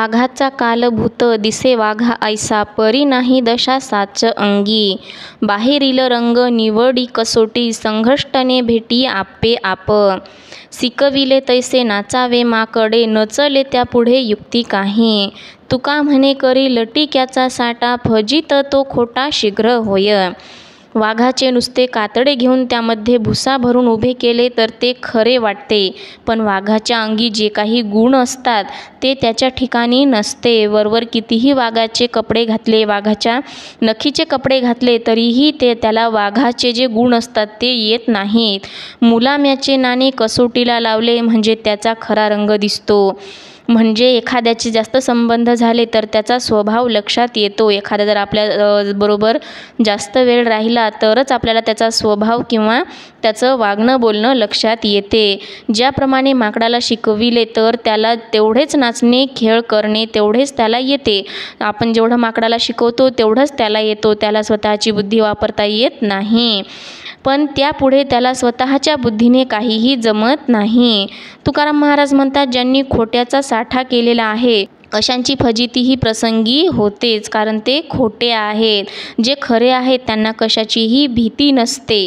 वाघाचा कालभूत दिसे वाघा ऐसा, परी नाही दशा साच अंगी. बाहेरील रंग निवडी कसोटी, संघष्टने भेटी आपे आप. सिकविले तैसे नाचावे माकडे, नचले त्या पुढे युक्ती काही. तुका म्हणे करी लटिक्याचा साठा, फजित तो खोटा शीघ्र होय. वाघाचे नुसते कातडे घेऊन त्यामध्ये भुसा भरून उभे केले तर ते खरे वाटते, पण वाघाच्या अंगी जे काही गुण असतात ते त्याच्या ठिकाणी नसते. वरवर कितीही वाघाचे कपडे घातले, वाघाच्या नखीचे कपडे घातले तरीही त्याला वाघाचे जे गुण असतात ते येत नाहीत. मुलाम्याचे नाणे कसोटीला लावले म्हणजे त्याचा खरा रंग दिसतो. म्हणजे एखाद्याचे जास्त संबंध झाले तर त्याचा स्वभाव लक्षात येतो. एखादा जर आपल्या बरोबर जास्त वेळ राहिला तरच आपल्याला त्याचा स्वभाव किंवा त्याचं वागणं बोलणं लक्षात येते. ज्याप्रमाणे माकडाला शिकविले तर त्याला तेवढेच नाचणे खेळ करणे तेवढेच त्याला येते. आपण जेवढं माकडाला शिकवतो तेवढंच त्याला येतो. त्याला स्वतःची बुद्धी वापरता येत नाही, पण त्यापुढे त्याला स्वतःच्या बुद्धीने काहीही जमत नाही. तुकाराम महाराज म्हणतात, ज्यांनी खोट्याचा साठा केलेला आहे अशांची फजितीही प्रसंगी होतेच, कारण ते खोटे आहेत. जे खरे आहेत त्यांना कशाचीही भीती नसते.